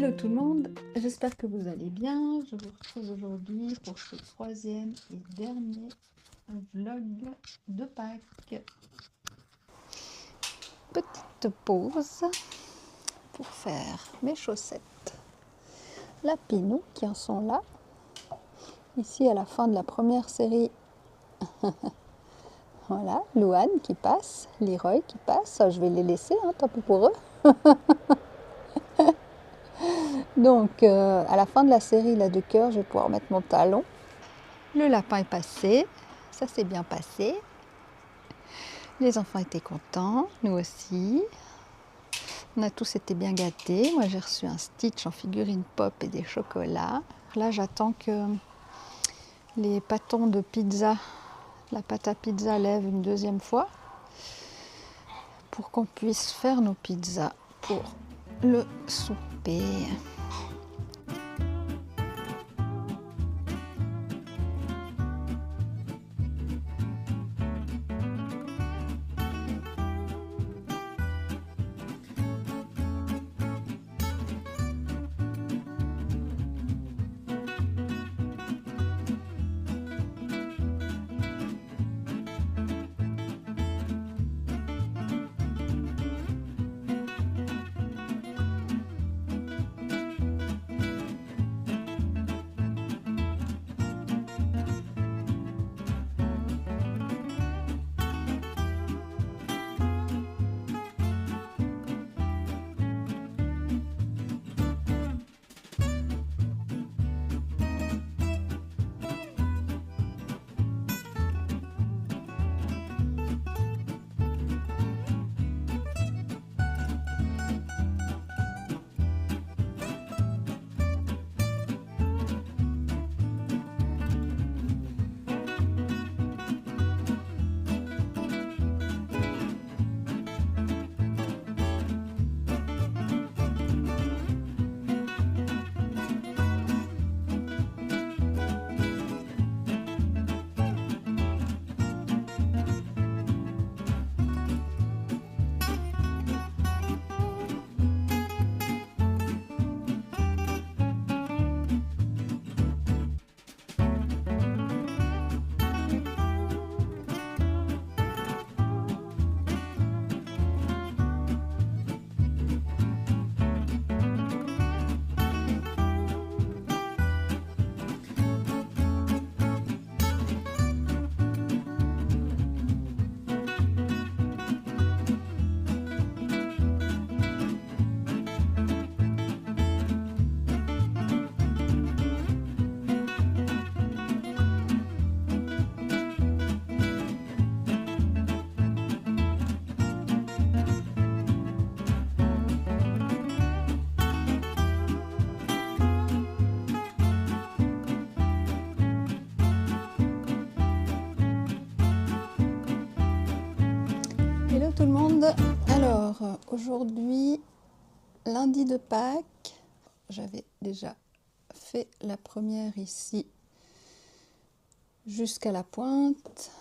Hello tout le monde, j'espère que vous allez bien. Je vous retrouve aujourd'hui pour ce troisième et dernier vlog de Pâques. Petite pause pour faire mes chaussettes. Lapinou qui en sont là. Ici à la fin de la première série, voilà, Louane qui passe, Leroy qui passe. Je vais les laisser, tant pis pour eux. Donc, à la fin de la série là, de cœur, je vais pouvoir mettre mon talon. Le lapin est passé, ça s'est bien passé. Les enfants étaient contents, nous aussi. On a tous été bien gâtés. Moi, j'ai reçu un Stitch en figurine pop et des chocolats. Là, j'attends que les pâtons de pizza, la pâte à pizza lève une deuxième fois pour qu'on puisse faire nos pizzas pour le souper. Hello tout le monde. Alors aujourd'hui, lundi de Pâques, j'avais déjà fait la première ici jusqu'à la pointe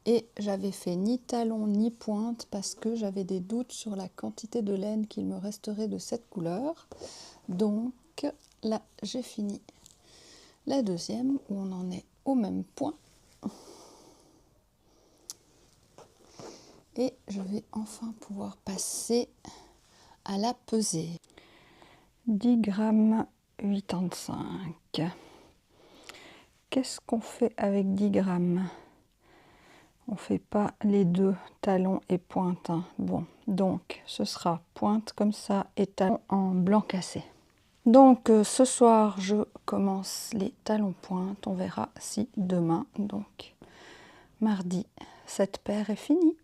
et j'avais fait ni talon ni pointe parce que j'avais des doutes sur la quantité de laine qu'il me resterait de cette couleur. Donc là j'ai fini la deuxième où on en est au même point. Et je vais enfin pouvoir passer à la pesée. 10 grammes 85. Qu'est-ce qu'on fait avec 10 grammes? On ne fait pas les deux, talons et pointe. Bon, donc ce sera pointe comme ça et talon en blanc cassé. Donc ce soir, je commence les talons pointe. On verra si demain, donc mardi, cette paire est finie.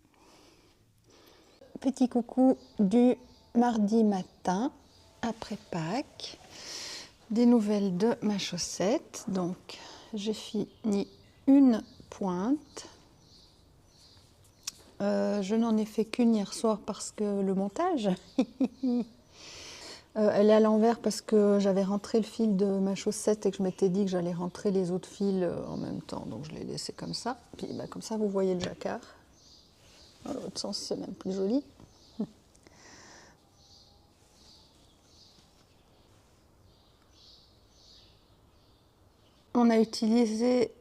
Petit coucou du mardi matin, après Pâques. Des nouvelles de ma chaussette. Donc, j'ai fini une pointe. Je n'en ai fait qu'une hier soir parce que le montage. Elle est à l'envers parce que j'avais rentré le fil de ma chaussette et que je m'étais dit que j'allais rentrer les autres fils en même temps. Donc, je l'ai laissé comme ça. Puis, comme ça, vous voyez le jacquard. Dans l'autre sens, c'est même plus joli. on a utilisé,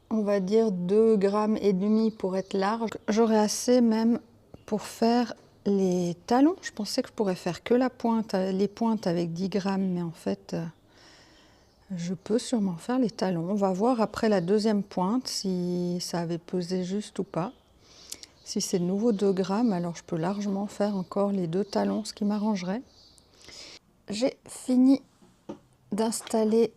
on va dire, 2,5 grammes pour être large. J'aurais assez même pour faire les talons. Je pensais que je pourrais faire que les pointes avec 10 grammes, mais en fait, je peux sûrement faire les talons. On va voir après la deuxième pointe si ça avait pesé juste ou pas. Si c'est de nouveau 2 grammes, alors je peux largement faire encore les 2 talons, ce qui m'arrangerait. J'ai fini d'installer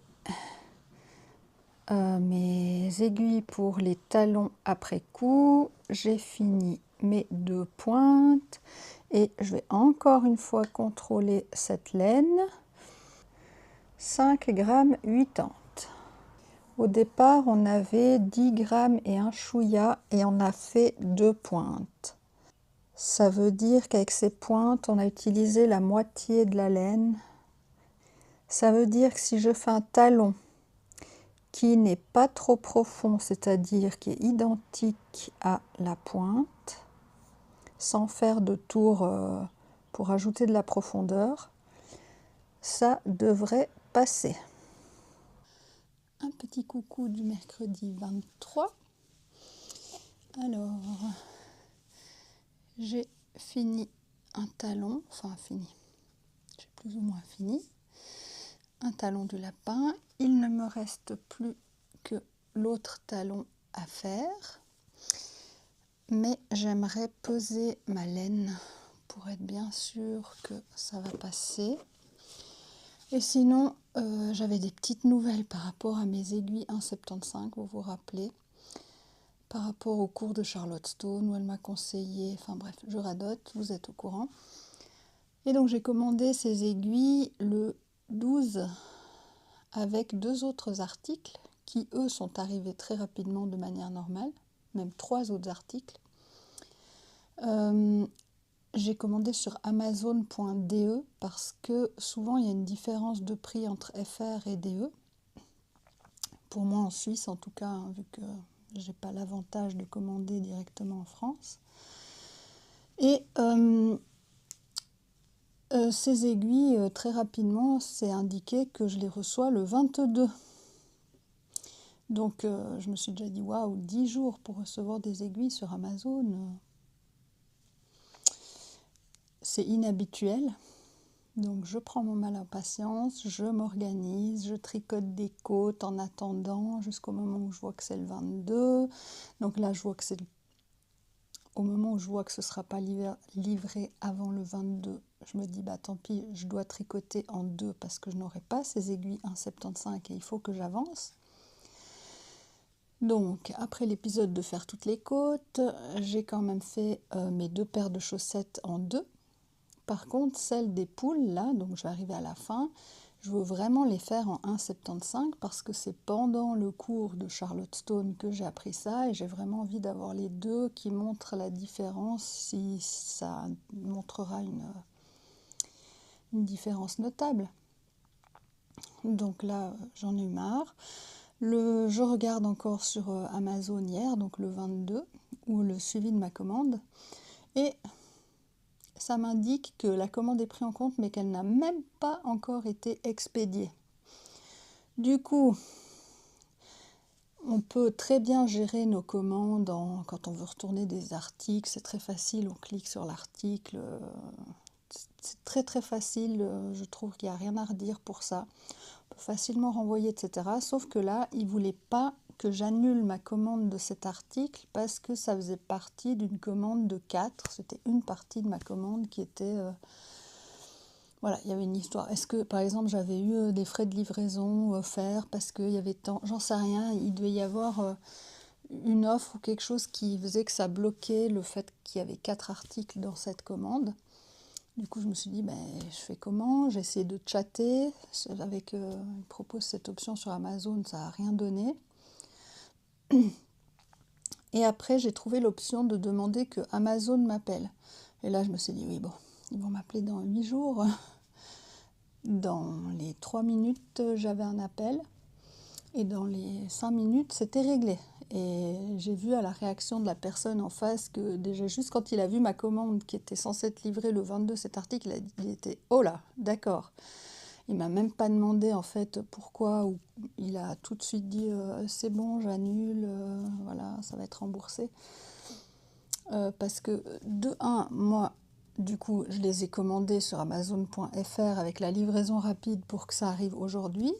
mes aiguilles pour les talons après coup. J'ai fini mes 2 pointes et je vais encore une fois contrôler cette laine. 5 grammes 80. Au départ, on avait 10 grammes et un chouïa et on a fait 2 pointes. Ça veut dire qu'avec ces pointes, on a utilisé la moitié de la laine. Ça veut dire que si je fais un talon qui n'est pas trop profond, c'est-à-dire qui est identique à la pointe, sans faire de tour pour ajouter de la profondeur, ça devrait passer. Un petit coucou du mercredi 23. Alors, j'ai fini un talon, enfin fini, j'ai plus ou moins fini, un talon du lapin. Il ne me reste plus que l'autre talon à faire, mais j'aimerais peser ma laine pour être bien sûr que ça va passer. Et sinon, j'avais des petites nouvelles par rapport à mes aiguilles 1,75, vous vous rappelez, par rapport au cours de Charlotte Stone où elle m'a conseillé, enfin bref, je radote, vous êtes au courant. Et donc j'ai commandé ces aiguilles le 12 avec 2 autres articles qui eux sont arrivés très rapidement de manière normale, même 3 autres articles. J'ai commandé sur amazon.de parce que souvent il y a une différence de prix entre FR et DE. Pour moi en Suisse en tout cas, hein, vu que j'ai pas l'avantage de commander directement en France. Et ces aiguilles, très rapidement, c'est indiqué que je les reçois le 22. Donc je me suis déjà dit, waouh, 10 jours pour recevoir des aiguilles sur Amazon, c'est inhabituel. Donc je prends mon mal en patience, je m'organise, je tricote des côtes en attendant jusqu'au moment où je vois que c'est le 22. Donc là je vois que c'est au moment où je vois que ce ne sera pas livré avant le 22, je me dis bah tant pis, je dois tricoter en 2 parce que je n'aurai pas ces aiguilles 1,75 et il faut que j'avance. Donc après l'épisode de faire toutes les côtes, j'ai quand même fait mes 2 paires de chaussettes en 2. Par contre, celles des poules, là, donc je vais arriver à la fin, je veux vraiment les faire en 1,75 parce que c'est pendant le cours de Charlotte Stone que j'ai appris ça et j'ai vraiment envie d'avoir les 2 qui montrent la différence, si ça montrera une différence notable. Donc là, j'en ai eu marre. Je regarde encore sur Amazon hier, donc le 22, ou le suivi de ma commande, et ça m'indique que la commande est prise en compte, mais qu'elle n'a même pas encore été expédiée. Du coup, on peut très bien gérer nos commandes quand on veut retourner des articles, c'est très facile, on clique sur l'article, c'est très très facile, je trouve qu'il n'y a rien à redire pour ça. On peut facilement renvoyer, etc. Sauf que là, il ne voulait pas que j'annule ma commande de cet article parce que ça faisait partie d'une commande de 4. C'était une partie de ma commande qui était... voilà, il y avait une histoire. Est-ce que, par exemple, j'avais eu des frais de livraison offerts parce qu'il y avait tant... J'en sais rien, il devait y avoir une offre ou quelque chose qui faisait que ça bloquait le fait qu'il y avait 4 articles dans cette commande. Du coup, je me suis dit, ben, je fais comment? J'ai essayé de chatter. Avec, il propose cette option sur Amazon, ça n'a rien donné. Et après, j'ai trouvé l'option de demander que Amazon m'appelle. Et là, je me suis dit, oui, bon, ils vont m'appeler dans 8 jours. Dans les 3 minutes, j'avais un appel. Et dans les 5 minutes, c'était réglé. Et j'ai vu à la réaction de la personne en face que déjà juste quand il a vu ma commande qui était censée être livrée le 22, cet article, il était « Oh là, d'accord ». Il m'a même pas demandé en fait pourquoi, ou il a tout de suite dit c'est bon, j'annule, voilà, ça va être remboursé. Parce que de un, moi, du coup, je les ai commandés sur Amazon.fr avec la livraison rapide pour que ça arrive aujourd'hui.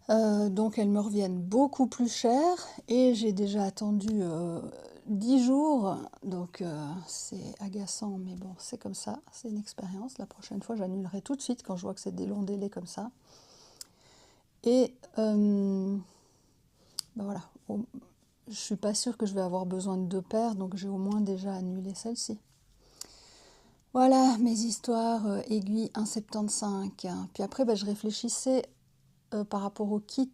Donc elles me reviennent beaucoup plus cher et j'ai déjà attendu 10 jours, donc c'est agaçant, mais bon, c'est comme ça, c'est une expérience. La prochaine fois, j'annulerai tout de suite quand je vois que c'est des longs délais comme ça. Et ben voilà, je suis pas sûre que je vais avoir besoin de 2 paires, donc j'ai au moins déjà annulé celle-ci. Voilà mes histoires aiguilles 1,75. Puis après, ben, je réfléchissais par rapport au kit.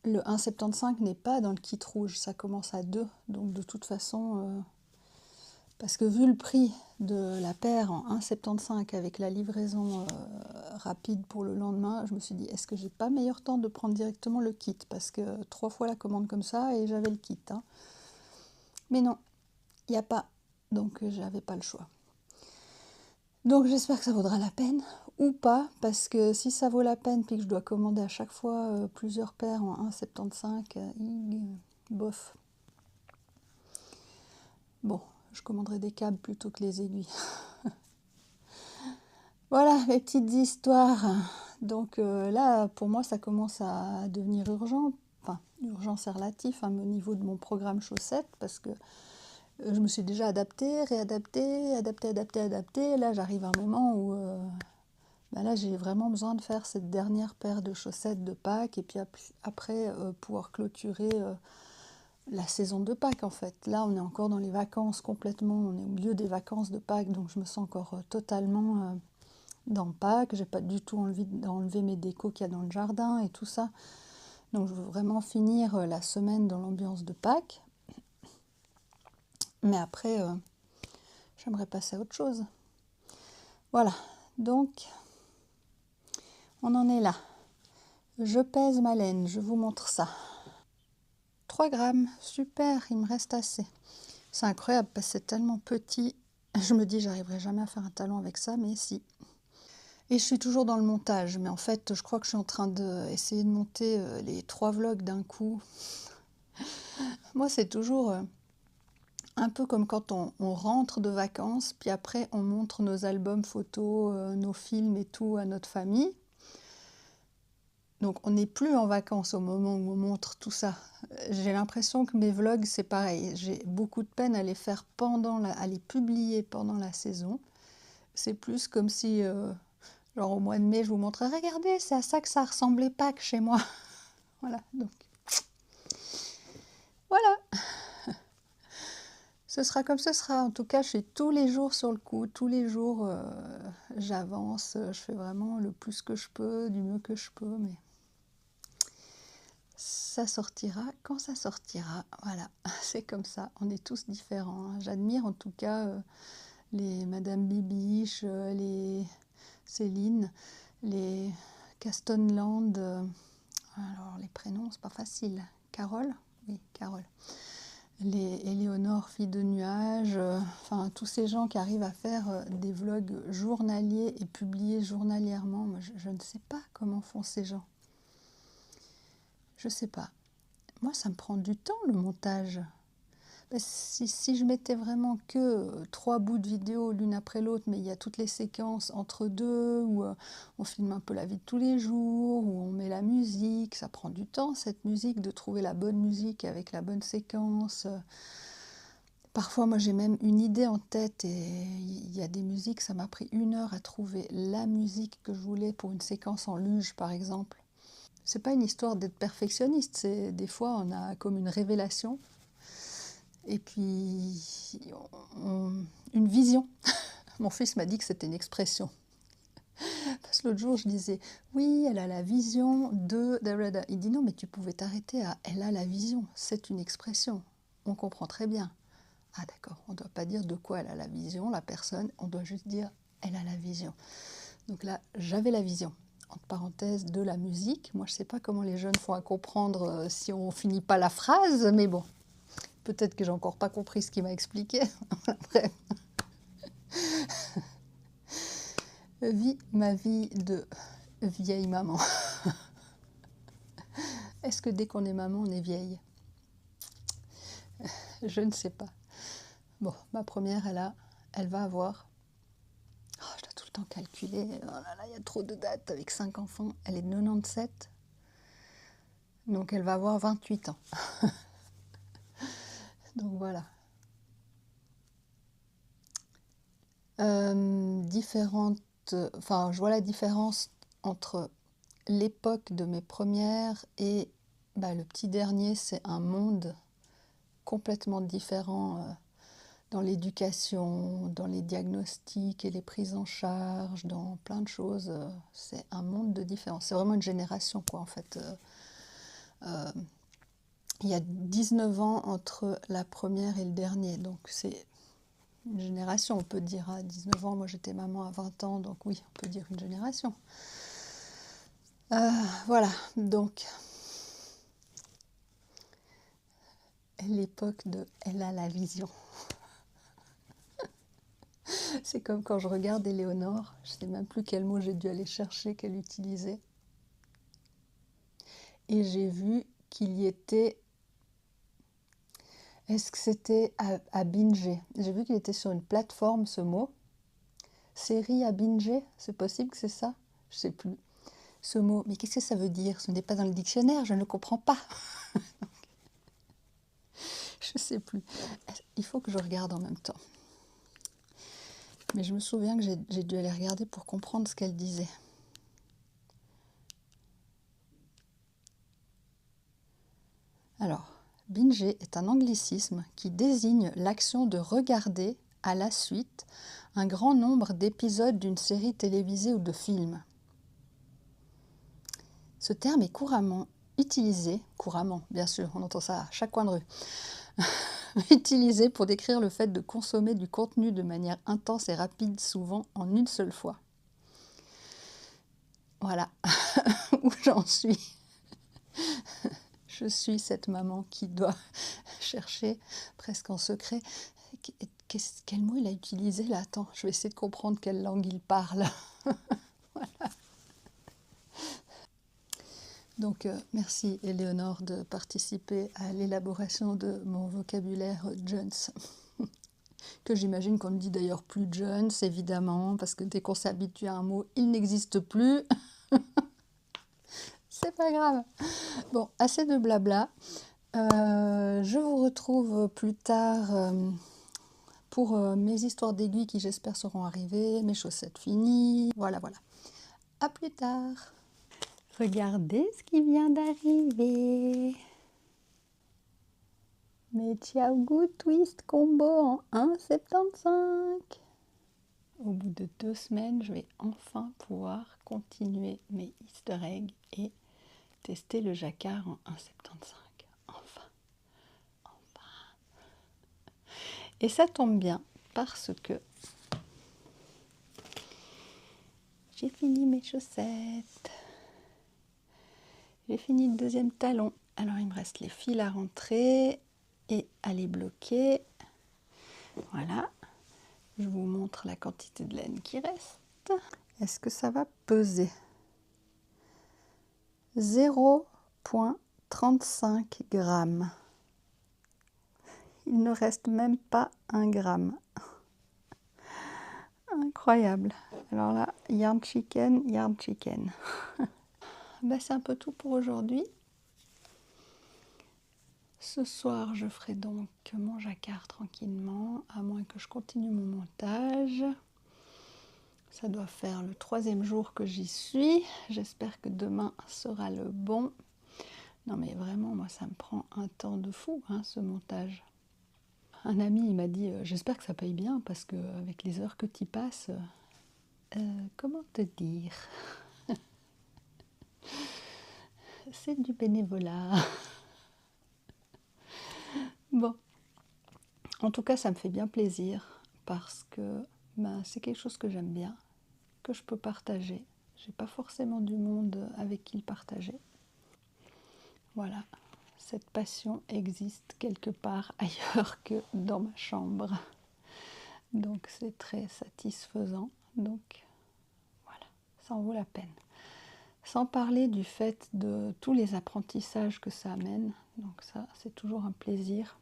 Le 1,75 n'est pas dans le kit rouge, ça commence à 2. Donc de toute façon, parce que vu le prix de la paire en 1,75 avec la livraison rapide pour le lendemain, je me suis dit, est-ce que j'ai pas meilleur temps de prendre directement le kit? Parce que 3 fois la commande comme ça et j'avais le kit. Hein. Mais non, il n'y a pas. Donc j'avais pas le choix. Donc j'espère que ça vaudra la peine ou pas, parce que si ça vaut la peine puis que je dois commander à chaque fois plusieurs paires en 1,75, bof. Bon, je commanderai des câbles plutôt que les aiguilles. Voilà les petites histoires. Donc là, pour moi, ça commence à devenir urgent. Enfin, urgent, c'est relatif au niveau de mon programme chaussettes, parce que je me suis déjà adaptée, réadaptée, adaptée. Là, j'arrive à un moment où ben là, j'ai vraiment besoin de faire cette dernière paire de chaussettes de Pâques et puis après pouvoir clôturer la saison de Pâques en fait. Là, on est encore dans les vacances complètement, on est au milieu des vacances de Pâques, donc je me sens encore totalement dans Pâques. J'ai pas du tout envie d'enlever mes décos qu'il y a dans le jardin et tout ça. Donc je veux vraiment finir la semaine dans l'ambiance de Pâques. Mais après, j'aimerais passer à autre chose. Voilà, donc on en est là. Je pèse ma laine, je vous montre ça. 3 grammes, super, il me reste assez. C'est incroyable parce que c'est tellement petit. Je me dis, j'arriverai jamais à faire un talon avec ça, mais si. Et je suis toujours dans le montage, mais en fait, je crois que je suis en train d'essayer de monter les 3 vlogs d'un coup. Moi, c'est toujours un peu comme quand on rentre de vacances, puis après, on montre nos albums photos, nos films et tout à notre famille. Donc on n'est plus en vacances au moment où on montre tout ça. J'ai l'impression que mes vlogs, c'est pareil. J'ai beaucoup de peine à les faire à les publier pendant la saison. C'est plus comme si, genre au mois de mai, je vous montrais, regardez, c'est à ça que ça ressemblait Pâques chez moi. Voilà, donc voilà. Ce sera comme ce sera. En tout cas, je suis tous les jours sur le coup. Tous les jours, j'avance. Je fais vraiment le plus que je peux, du mieux que je peux, mais ça sortira quand ça sortira. Voilà, c'est comme ça. On est tous différents. Hein. J'admire en tout cas les Madame Bibiche, les Céline, les Castonland. Alors les prénoms, c'est pas facile. Carole, oui, Carole. Les Éléonore, fille de nuages. Enfin, tous ces gens qui arrivent à faire des vlogs journaliers et publiés journalièrement. Moi, je ne sais pas comment font ces gens. Je sais pas. Moi, ça me prend du temps, le montage. Si je mettais vraiment que 3 bouts de vidéo l'une après l'autre, mais il y a toutes les séquences entre deux, où on filme un peu la vie de tous les jours, où on met la musique, ça prend du temps, cette musique, de trouver la bonne musique avec la bonne séquence. Parfois, moi, j'ai même une idée en tête et il y a des musiques, ça m'a pris 1 heure à trouver la musique que je voulais pour une séquence en luge, par exemple. C'est pas une histoire d'être perfectionniste, c'est des fois on a comme une révélation et puis une vision. Mon fils m'a dit que c'était une expression. Parce que l'autre jour je disais oui, elle a la vision de... Il dit non, mais tu pouvais t'arrêter à elle a la vision, c'est une expression, on comprend très bien. Ah d'accord, on ne doit pas dire de quoi elle a la vision, la personne, on doit juste dire elle a la vision. Donc là, j'avais la vision. Entre parenthèses, de la musique. Moi, je ne sais pas comment les jeunes font à comprendre si on ne finit pas la phrase, mais bon, peut-être que j'ai encore pas compris ce qu'il m'a expliqué. Bref. vis ma vie de vieille maman. Est-ce que dès qu'on est maman, on est vieille? Je ne sais pas. Bon, ma première, elle va avoir... Oh, je dois tout le temps calculer. Oh là là, il y a trop de dates avec 5 enfants. Elle est de 97. Donc elle va avoir 28 ans. Donc voilà. Enfin, je vois la différence entre l'époque de mes premières et le petit dernier. C'est un monde complètement différent dans l'éducation, dans les diagnostics et les prises en charge, dans plein de choses. C'est un monde de différence. C'est vraiment une génération, quoi, en fait. Il y a 19 ans entre la première et le dernier, donc c'est une génération, on peut dire. À 19 ans, moi j'étais maman à 20 ans, donc oui, on peut dire une génération. Voilà, donc l'époque de elle a la vision. C'est comme quand je regarde Éléonore, je ne sais même plus quel mot j'ai dû aller chercher qu'elle utilisait. Et j'ai vu qu'il y était... Est-ce que c'était à binger? J'ai vu qu'il était sur une plateforme, ce mot. Série à binger, c'est possible que c'est ça? Je ne sais plus. Ce mot, mais qu'est-ce que ça veut dire? Ce n'est pas dans le dictionnaire, je ne comprends pas. Je ne sais plus. Il faut que je regarde en même temps. Mais je me souviens que j'ai dû aller regarder pour comprendre ce qu'elle disait. Alors, binger est un anglicisme qui désigne l'action de regarder à la suite un grand nombre d'épisodes d'une série télévisée ou de film. Ce terme est couramment utilisé, couramment bien sûr, on entend ça à chaque coin de rue, utilisé pour décrire le fait de consommer du contenu de manière intense et rapide, souvent en une seule fois. Voilà où j'en suis. Je suis cette maman qui doit chercher presque en secret. Quel mot il a utilisé là? Attends, je vais essayer de comprendre quelle langue il parle. Voilà. Donc merci Éléonore de participer à l'élaboration de mon vocabulaire Jones. Que j'imagine qu'on ne dit d'ailleurs plus Jones, évidemment, parce que dès qu'on s'habitue à un mot, il n'existe plus. C'est pas grave. Bon, assez de blabla. Je vous retrouve plus tard pour mes histoires d'aiguilles qui j'espère seront arrivées, mes chaussettes finies. Voilà, voilà. À plus tard. Regardez ce qui vient d'arriver. Mes Xiaogu Twist Combo en 1,75. Au bout de 2 semaines, je vais enfin pouvoir continuer mes easter eggs et tester le jacquard en 1,75. Enfin. Et ça tombe bien parce que j'ai fini mes chaussettes. J'ai fini le deuxième talon. Alors il me reste les fils à rentrer et à les bloquer. Voilà. Je vous montre la quantité de laine qui reste. Est-ce que ça va peser? 0,35 g. Il ne reste même pas 1 gramme. Incroyable. Alors là, yarn chicken, yarn chicken. C'est un peu tout pour aujourd'hui. Ce soir, je ferai donc mon jacquard tranquillement, à moins que je continue mon montage. Ça doit faire le 3e jour que j'y suis. J'espère que demain sera le bon. Non mais vraiment, moi ça me prend un temps de fou, hein, ce montage. Un ami, il m'a dit, j'espère que ça paye bien, parce qu'avec les heures que tu y passes, comment te dire? C'est du bénévolat. Bon, en tout cas, ça me fait bien plaisir, parce que c'est quelque chose que j'aime bien, que je peux partager. J'ai pas forcément du monde avec qui le partager. Voilà, cette passion existe quelque part ailleurs que dans ma chambre. Donc c'est très satisfaisant. Donc ça en vaut la peine. Sans parler du fait de tous les apprentissages que ça amène. Donc ça, c'est toujours un plaisir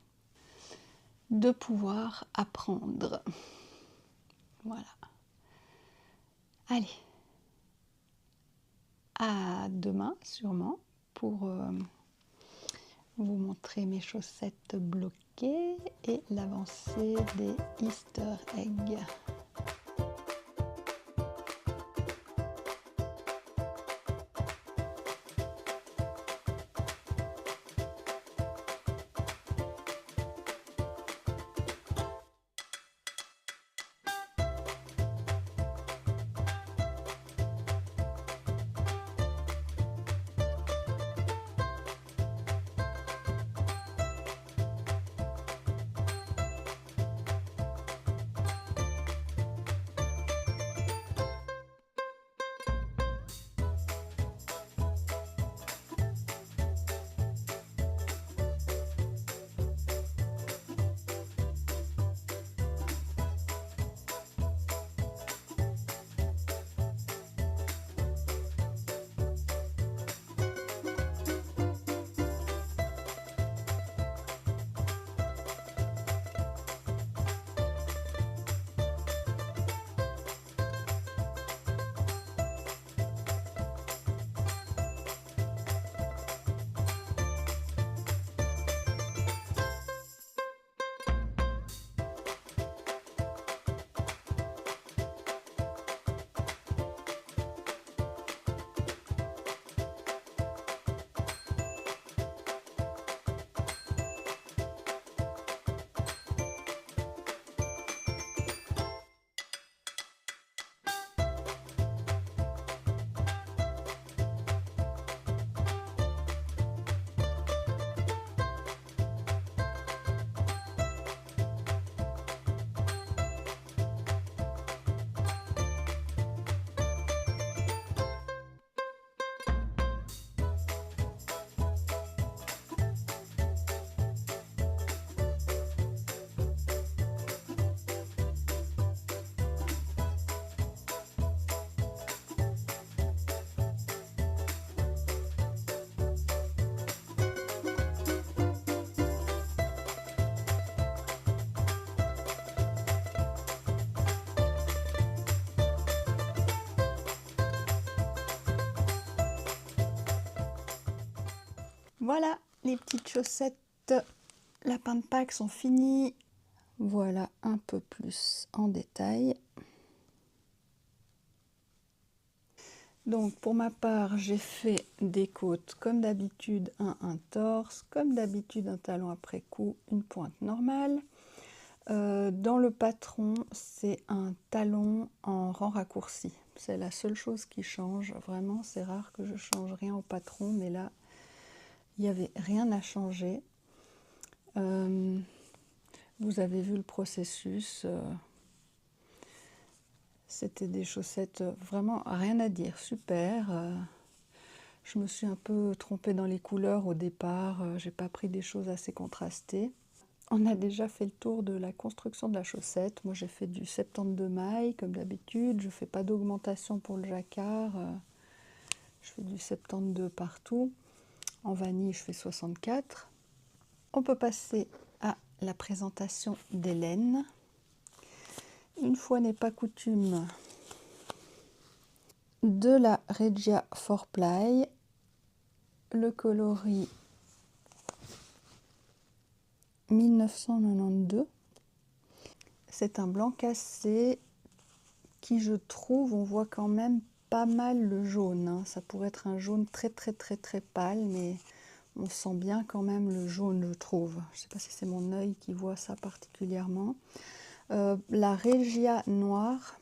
de pouvoir apprendre. Voilà. Allez. À demain, sûrement, pour vous montrer mes chaussettes bloquées et l'avancée des Easter eggs. Voilà, les petites chaussettes lapin de Pâques sont finies. Voilà un peu plus en détail. Donc pour ma part, j'ai fait des côtes comme d'habitude, un torse, comme d'habitude un talon après cou, une pointe normale. Dans le patron, c'est un talon en rang raccourci. C'est la seule chose qui change. Vraiment, c'est rare que je change rien au patron, mais là, il n'y avait rien à changer. Vous avez vu le processus. C'était des chaussettes, vraiment rien à dire, super. Je me suis un peu trompée dans les couleurs au départ. J'ai pas pris des choses assez contrastées. On a déjà fait le tour de la construction de la chaussette. Moi, j'ai fait du 72 mailles, comme d'habitude. Je fais pas d'augmentation pour le jacquard. Je fais du 72 partout. En vanille, je fais 64. On peut passer à la présentation des laines. Une fois n'est pas coutume, de la Regia 4Ply, le coloris 1992. C'est un blanc cassé qui, je trouve, on voit quand même pas mal le jaune, hein. Ça pourrait être un jaune très pâle, mais on sent bien quand même le jaune, je trouve. Je ne sais pas si c'est mon œil qui voit ça particulièrement. La Regia noire,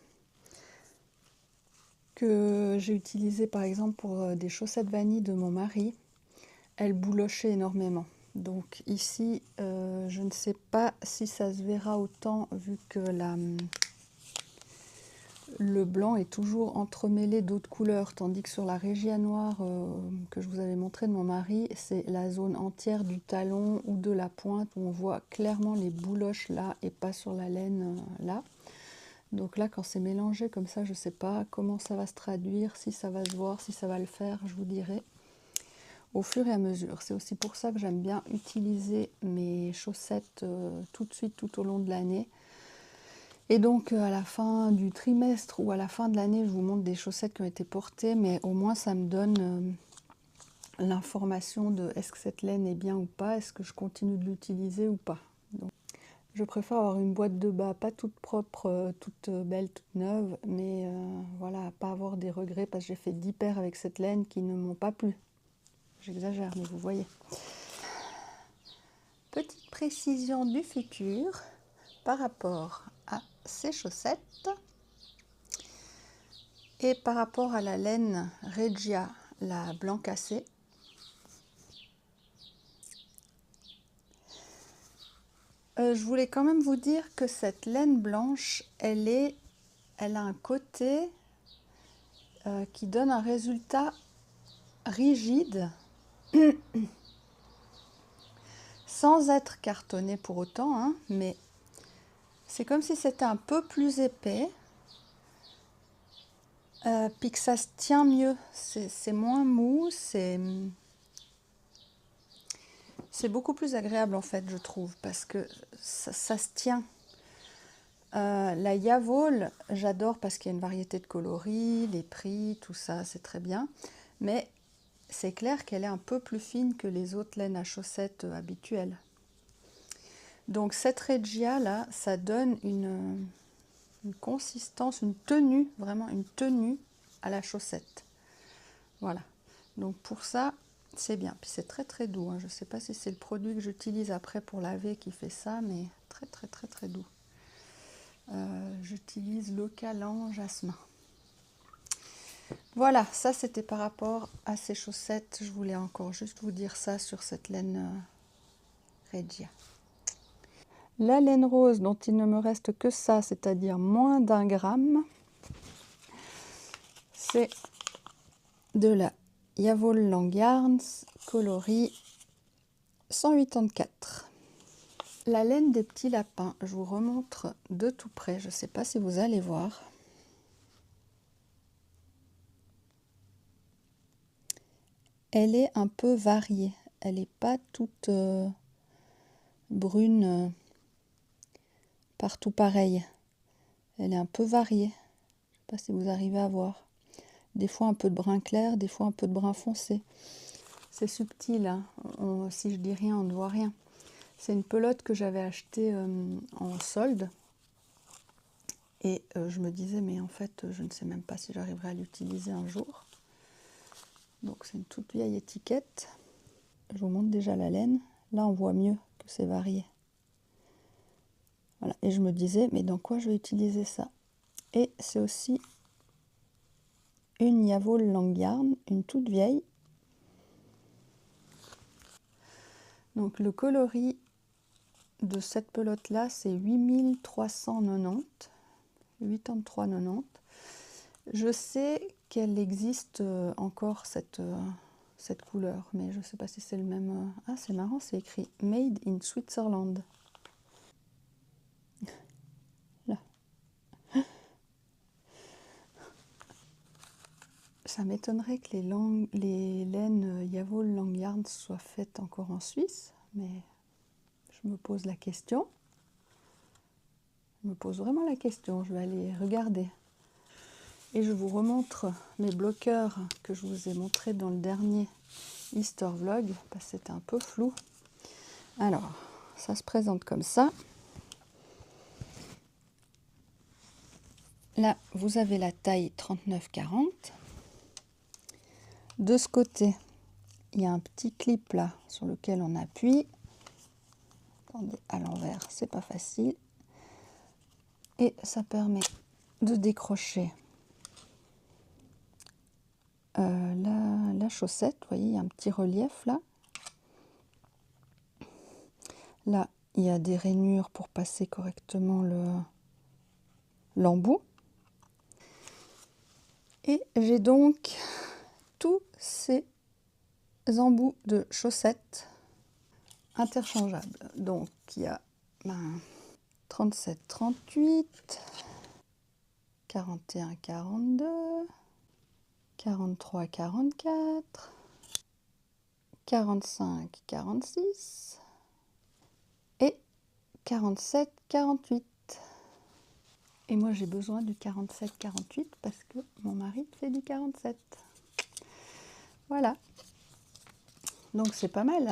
que j'ai utilisée par exemple pour des chaussettes vanille de mon mari, elle boulochait énormément. Donc ici, je ne sais pas si ça se verra autant vu que le blanc est toujours entremêlé d'autres couleurs, tandis que sur la Regia noire que je vous avais montré de mon mari, c'est la zone entière du talon ou de la pointe où on voit clairement les bouloches là et pas sur la laine là. Donc là, quand c'est mélangé comme ça, je ne sais pas comment ça va se traduire, si ça va se voir, si ça va le faire, je vous dirai au fur et à mesure. C'est aussi pour ça que j'aime bien utiliser mes chaussettes tout de suite, tout au long de l'année. Et donc à la fin du trimestre ou à la fin de l'année, je vous montre des chaussettes qui ont été portées, mais au moins ça me donne l'information de est-ce que cette laine est bien ou pas, est-ce que je continue de l'utiliser ou pas. Donc, je préfère avoir une boîte de bas, pas toute propre, toute belle, toute neuve, mais voilà, pas avoir des regrets parce que j'ai fait 10 paires avec cette laine qui ne m'ont pas plu. J'exagère, mais vous voyez. Petite précision du futur par rapport à ces chaussettes et par rapport à la laine Regia, la blanc cassé. Je voulais quand même vous dire que cette laine blanche, elle a un côté qui donne un résultat rigide sans être cartonné pour autant, hein, mais c'est comme si c'était un peu plus épais, puis que ça se tient mieux, c'est moins mou, c'est beaucoup plus agréable en fait, je trouve, parce que ça se tient. La Yavol, j'adore parce qu'il y a une variété de coloris, les prix, tout ça, c'est très bien. Mais c'est clair qu'elle est un peu plus fine que les autres laines à chaussettes habituelles. Donc cette Regia là, ça donne une consistance, une tenue, vraiment une tenue à la chaussette. Voilà. Donc pour ça, c'est bien. Puis c'est très très doux, hein. Je ne sais pas si c'est le produit que j'utilise après pour laver qui fait ça, mais très très très très doux. J'utilise Localan Jasmin. Voilà, ça c'était par rapport à ces chaussettes. Je voulais encore juste vous dire ça sur cette laine Regia. La laine rose dont il ne me reste que ça, c'est-à-dire moins d'1 gramme, c'est de la Yavol Long Yarns coloris 184. La laine des petits lapins, je vous remontre de tout près, je ne sais pas si vous allez voir. Elle est un peu variée, elle n'est pas toute brune partout pareil. Elle est un peu variée, je ne sais pas si vous arrivez à voir. Des fois un peu de brun clair, des fois un peu de brun foncé. C'est subtil, hein. Si je dis rien, on ne voit rien. C'est une pelote que j'avais achetée en solde. Et je me disais, mais en fait, je ne sais même pas si j'arriverai à l'utiliser un jour. Donc c'est une toute vieille étiquette. Je vous montre déjà la laine. Là, on voit mieux que c'est varié. Voilà. Et je me disais, mais dans quoi je vais utiliser ça? Et c'est aussi une Yavol Long Yarn, une toute vieille. Donc le coloris de cette pelote là, c'est 8390, 83,90. Je sais qu'elle existe encore cette couleur, mais je ne sais pas si c'est le même. Ah, c'est marrant, c'est écrit Made in Switzerland. Là. Ça m'étonnerait que les laines Yavol Long Yarn soient faites encore en Suisse, mais je me pose la question. Je me pose vraiment la question, je vais aller regarder. Et je vous remontre mes bloqueurs que je vous ai montré dans le dernier Easter Vlog, parce que c'était un peu flou. Alors, ça se présente comme ça. Là, vous avez la taille 39-40. De ce côté, il y a un petit clip là sur lequel on appuie. Attendez, à l'envers, c'est pas facile. Et ça permet de décrocher la chaussette. Vous voyez, il y a un petit relief là. Là, il y a des rainures pour passer correctement l'embout. Et j'ai donc tous ces embouts de chaussettes interchangeables. Donc il y a 37, 38, 41, 42, 43, 44, 45, 46 et 47, 48. Et moi j'ai besoin du 47, 48 parce que mon mari fait du 47. Voilà. Donc c'est pas mal.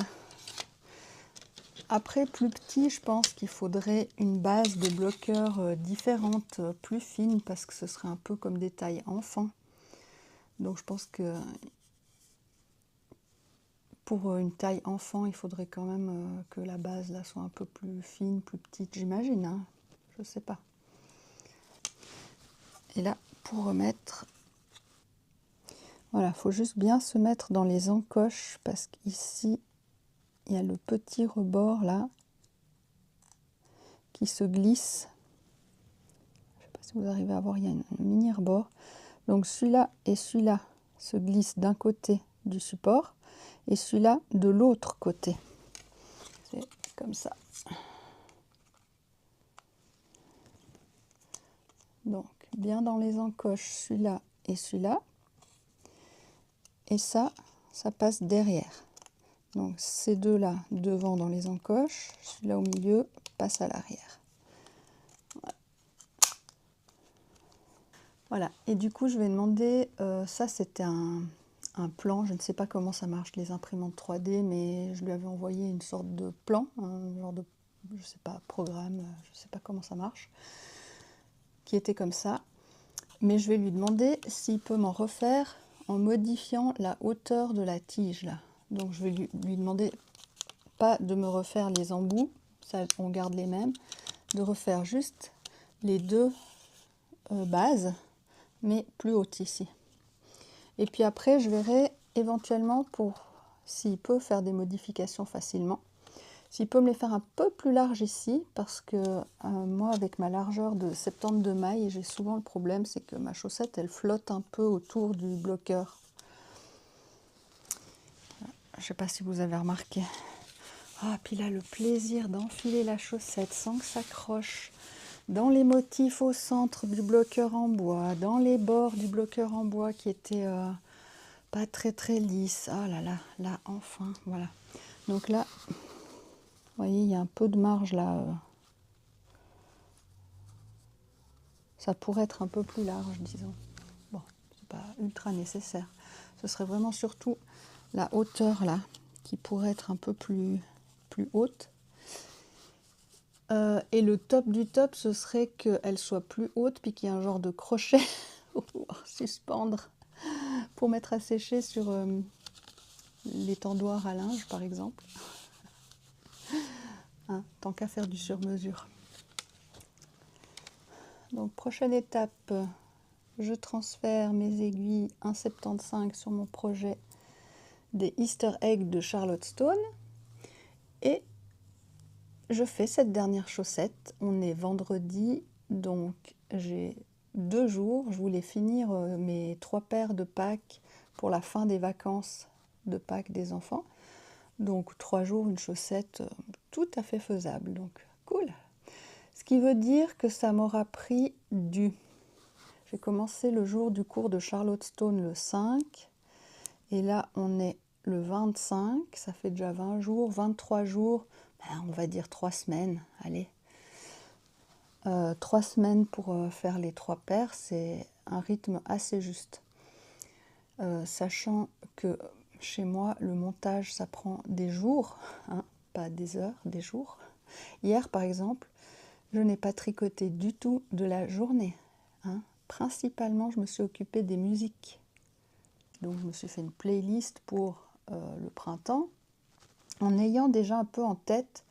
Après, plus petit, je pense qu'il faudrait une base de bloqueurs différente, plus fine, parce que ce serait un peu comme des tailles enfants. Donc je pense que pour une taille enfant, il faudrait quand même que la base là soit un peu plus fine, plus petite, j'imagine, hein. Je sais pas. Et là, pour remettre, voilà, il faut juste bien se mettre dans les encoches, parce qu'ici, il y a le petit rebord là, qui se glisse. Je ne sais pas si vous arrivez à voir, il y a un mini rebord. Donc celui-là et celui-là se glissent d'un côté du support et celui-là de l'autre côté. C'est comme ça. Donc bien dans les encoches, celui-là et celui-là. Et ça passe derrière. Donc ces deux-là devant dans les encoches, celui-là au milieu passe à l'arrière. Voilà, et du coup je vais demander, ça c'était un plan, je ne sais pas comment ça marche les imprimantes 3D, mais je lui avais envoyé une sorte de plan, un genre de, je sais pas, programme, je sais pas comment ça marche, qui était comme ça. Mais je vais lui demander s'il peut m'en refaire en modifiant la hauteur de la tige là. Donc je vais lui demander pas de me refaire les embouts, ça on garde les mêmes, de refaire juste les deux bases, mais plus haute ici. Et puis après, je verrai éventuellement pour s'il peut faire des modifications facilement. S'il peut me les faire un peu plus larges ici, parce que moi, avec ma largeur de 72 mailles, j'ai souvent le problème, c'est que ma chaussette, elle flotte un peu autour du bloqueur. Je ne sais pas si vous avez remarqué. Ah, puis là, le plaisir d'enfiler la chaussette sans que ça croche. Dans les motifs au centre du bloqueur en bois, dans les bords du bloqueur en bois qui étaient pas très lisses. Oh là là, là enfin, voilà. Donc là, vous voyez, il y a un peu de marge là. Ça pourrait être un peu plus large, disons. Bon, c'est pas ultra nécessaire. Ce serait vraiment surtout la hauteur là qui pourrait être un peu plus haute. Et le top du top, ce serait qu'elle soit plus haute, puis qu'il y ait un genre de crochet pour pouvoir suspendre, pour mettre à sécher sur les tendoirs à linge, par exemple. Hein, tant qu'à faire du sur-mesure. Donc, prochaine étape, je transfère mes aiguilles 1,75 sur mon projet des Easter Eggs de Charlotte Stone. Et je fais cette dernière chaussette. On est vendredi, donc j'ai 2 jours. Je voulais finir mes 3 paires de Pâques pour la fin des vacances de Pâques des enfants. Donc 3 jours, une chaussette tout à fait faisable. Donc cool. Ce qui veut dire que ça m'aura pris du... J'ai commencé le jour du cours de Charlotte Stone le 5. Et là, on est le 25. Ça fait déjà 20 jours, 23 jours. On va dire 3 semaines, allez. 3 semaines pour faire les 3 paires, c'est un rythme assez juste. Sachant que chez moi, le montage, ça prend des jours, hein, pas des heures, des jours. Hier, par exemple, je n'ai pas tricoté du tout de la journée. Hein. Principalement, je me suis occupée des musiques. Donc, je me suis fait une playlist pour le printemps, en ayant déjà un peu en tête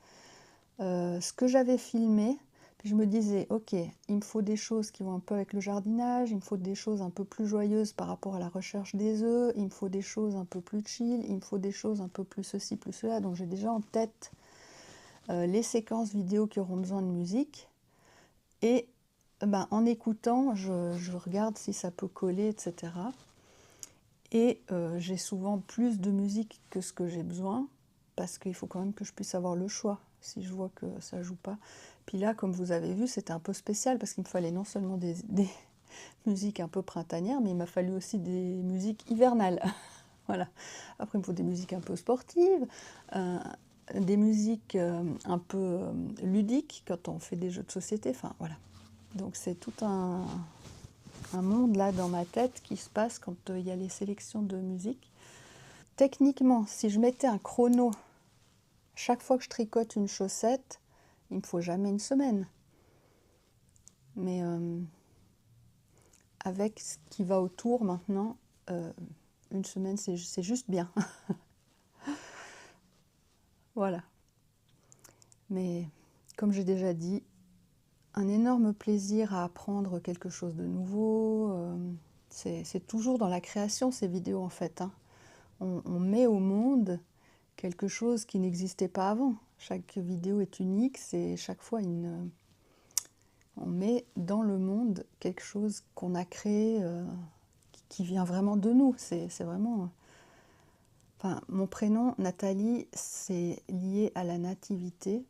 ce que j'avais filmé. Puis je me disais, ok, il me faut des choses qui vont un peu avec le jardinage, il me faut des choses un peu plus joyeuses par rapport à la recherche des œufs, il me faut des choses un peu plus chill, il me faut des choses un peu plus ceci, plus cela. Donc j'ai déjà en tête les séquences vidéo qui auront besoin de musique. Et en écoutant, je regarde si ça peut coller, etc. Et j'ai souvent plus de musique que ce que j'ai besoin, parce qu'il faut quand même que je puisse avoir le choix, si je vois que ça ne joue pas. Puis là, comme vous avez vu, c'était un peu spécial, parce qu'il me fallait non seulement musique un peu printanière, mais il m'a fallu aussi des musiques hivernales. Voilà. Après, il me faut des musiques un peu sportives, des musiques un peu ludiques quand on fait des jeux de société. Enfin, voilà. Donc, c'est tout un monde là dans ma tête qui se passe quand il y a les sélections de musique. Techniquement, si je mettais un chrono chaque fois que je tricote une chaussette, il ne me faut jamais une semaine. Mais avec ce qui va autour maintenant, une semaine c'est juste bien. Voilà. Mais comme j'ai déjà dit, un énorme plaisir à apprendre quelque chose de nouveau. C'est toujours dans la création ces vidéos en fait. Hein. On met au monde quelque chose qui n'existait pas avant. Chaque vidéo est unique, c'est chaque fois on met dans le monde quelque chose qu'on a créé, qui vient vraiment de nous. C'est vraiment... Enfin, mon prénom, Nathalie, c'est lié à la nativité.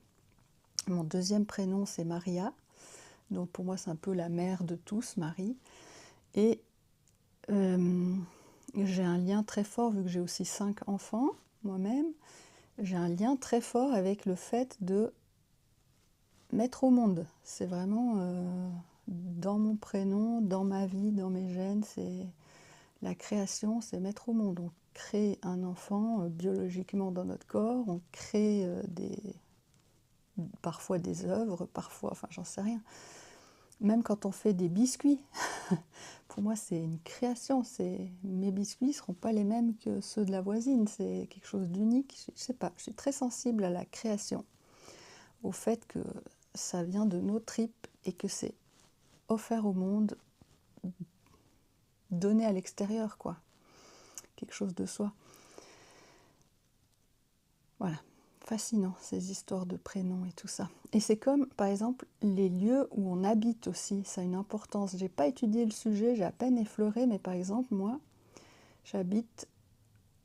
Mon deuxième prénom, c'est Maria. Donc pour moi, c'est un peu la mère de tous, Marie. Et j'ai un lien très fort, vu que j'ai aussi 5 enfants, moi-même. J'ai un lien très fort avec le fait de mettre au monde. C'est vraiment dans mon prénom, dans ma vie, dans mes gènes. C'est la création, c'est mettre au monde. On crée un enfant biologiquement dans notre corps, on crée parfois des œuvres, parfois, enfin j'en sais rien. Même quand on fait des biscuits, pour moi c'est une création. Mes biscuits ne seront pas les mêmes que ceux de la voisine, c'est quelque chose d'unique. Je ne sais pas, je suis très sensible à la création, au fait que ça vient de nos tripes et que c'est offert au monde, donné à l'extérieur, quoi. Quelque chose de soi. Voilà, fascinant ces histoires de prénoms et tout ça. Et c'est comme, par exemple, les lieux où on habite aussi, ça a une importance. J'ai pas étudié le sujet, j'ai à peine effleuré, mais par exemple, moi, j'habite,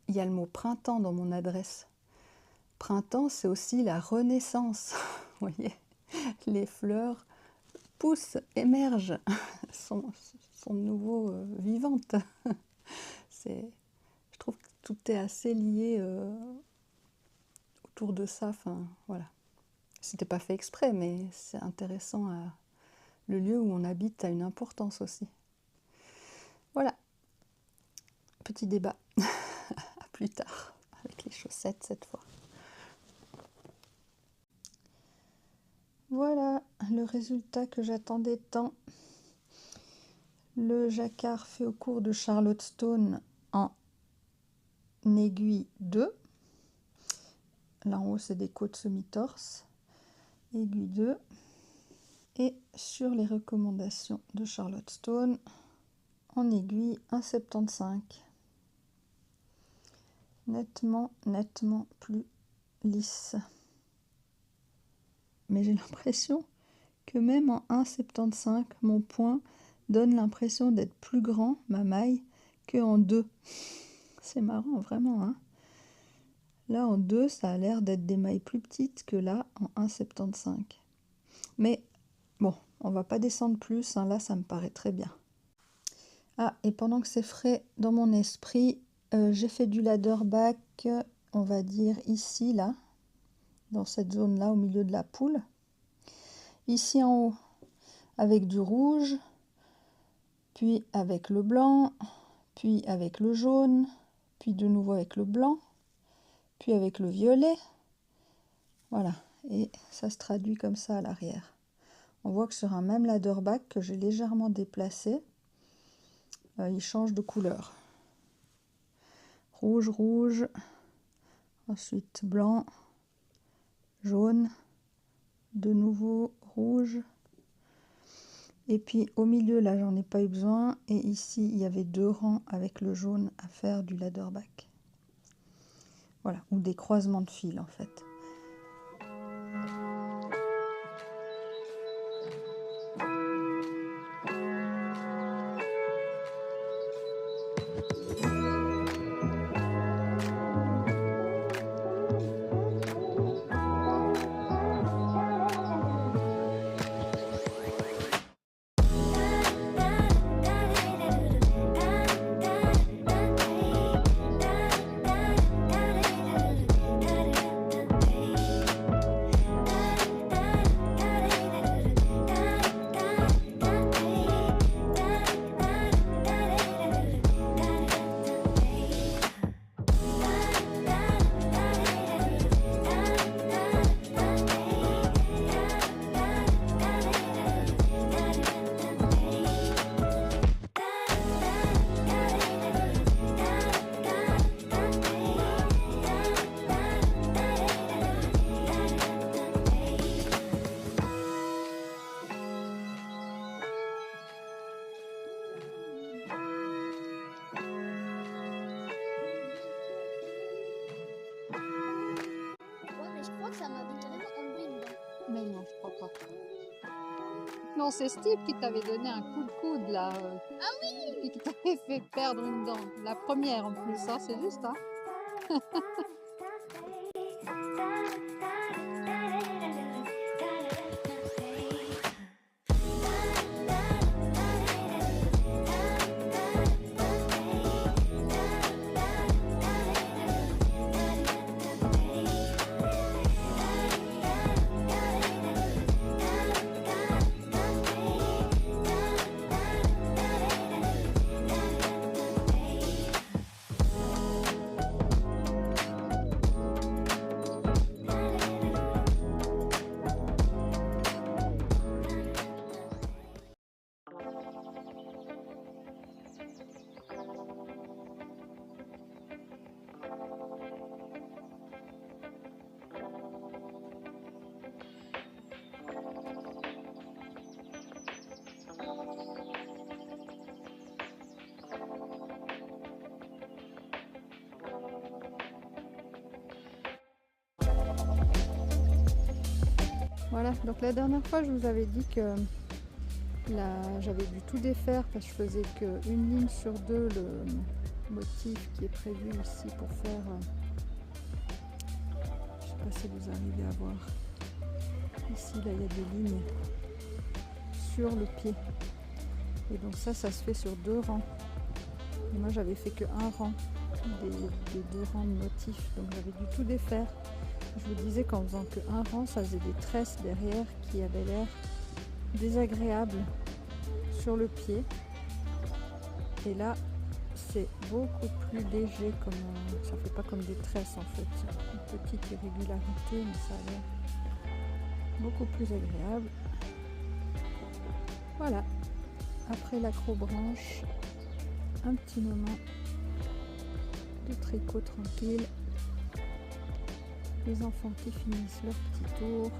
il y a le mot printemps dans mon adresse. Printemps, c'est aussi la renaissance, vous voyez, les fleurs poussent, émergent, sont de nouveau vivantes. Je trouve que tout est assez lié autour de ça. Enfin, voilà. C'était pas fait exprès, mais c'est intéressant. Le lieu où on habite a une importance aussi. Voilà. Petit débat. À plus tard, avec les chaussettes cette fois. Voilà le résultat que j'attendais tant. Le jacquard fait au cours de Charlotte Stone en aiguille 2. Là en haut c'est des côtes semi-torse. Aiguille 2. Et sur les recommandations de Charlotte Stone en aiguille 1,75. Nettement plus lisse. Mais j'ai l'impression que même en 1,75, mon point donne l'impression d'être plus grand, ma maille, qu'en 2. C'est marrant, vraiment. Hein. Là, en 2, ça a l'air d'être des mailles plus petites que là, en 1,75. Mais bon, on va pas descendre plus. Hein, là, ça me paraît très bien. Ah, et pendant que c'est frais dans mon esprit, j'ai fait du ladderback, on va dire ici, là, dans cette zone-là, au milieu de la poule. Ici en haut, avec du rouge, puis avec le blanc, puis avec le jaune, puis de nouveau avec le blanc, puis avec le violet. Voilà, et ça se traduit comme ça à l'arrière. On voit que sur un même ladderback que j'ai légèrement déplacé, il change de couleur. Rouge, rouge, ensuite blanc, jaune, de nouveau rouge. Et puis au milieu, là, j'en ai pas eu besoin. Et ici, il y avait 2 rangs avec le jaune à faire du ladderback. Voilà, ou des croisements de fils en fait. crois que ça m'avait carrément enlevé une dent. Mais non, je crois pas. Non, c'est Steve qui t'avait donné un coup de coude là. Ah oui! Et qui t'avait fait perdre une dent. La première en plus, hein, c'est juste, hein. Voilà, donc la dernière fois je vous avais dit que j'avais dû tout défaire parce que je faisais qu'une ligne sur deux le motif qui est prévu ici pour faire, je sais pas si vous arrivez à voir, ici là il y a des lignes sur le pied et donc ça se fait sur 2 rangs et moi j'avais fait que 1 rang des 2 rangs de motifs, donc j'avais dû tout défaire. Je vous disais qu'en faisant que 1 rang, ça faisait des tresses derrière qui avaient l'air désagréables sur le pied. Et là, c'est beaucoup plus léger, ça fait pas comme des tresses en fait. C'est une petite irrégularité, mais ça a l'air beaucoup plus agréable. Voilà. Après l'accrobranche, un petit moment de tricot tranquille. Les enfants qui finissent leur petit tour.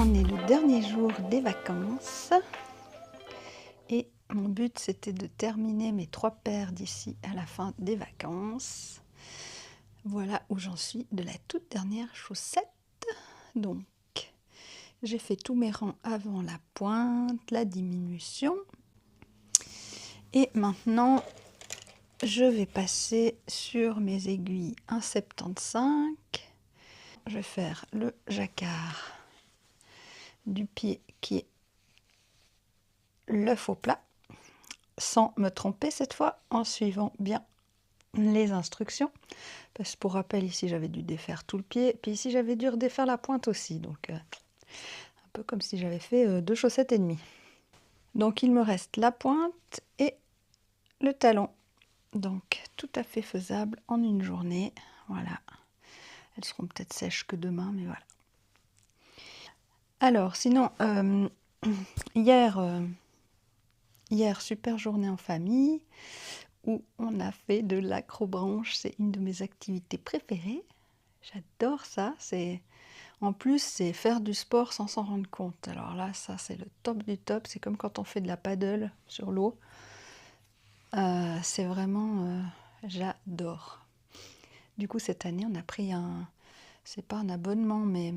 On est le dernier jour des vacances et mon but c'était de terminer mes 3 paires d'ici à la fin des vacances. Voilà où j'en suis de la toute dernière chaussette. Donc j'ai fait tous mes rangs avant la pointe, la diminution. Et maintenant je vais passer sur mes aiguilles 1,75. Je vais faire le jacquard du pied qui est le faux plat, sans me tromper cette fois, en suivant bien les instructions. Parce que pour rappel, ici j'avais dû défaire tout le pied, puis ici j'avais dû redéfaire la pointe aussi, donc un peu comme si j'avais fait 2 chaussettes et demie. Donc il me reste la pointe et le talon, donc tout à fait faisable en une journée. Voilà, elles seront peut-être sèches que demain, mais voilà. Alors, sinon, hier, super journée en famille, où on a fait de l'acrobranche. C'est une de mes activités préférées. J'adore ça. En plus, c'est faire du sport sans s'en rendre compte. Alors là, ça, c'est le top du top. C'est comme quand on fait de la paddle sur l'eau. C'est vraiment... j'adore. Du coup, cette année, on a pris c'est pas un abonnement, mais...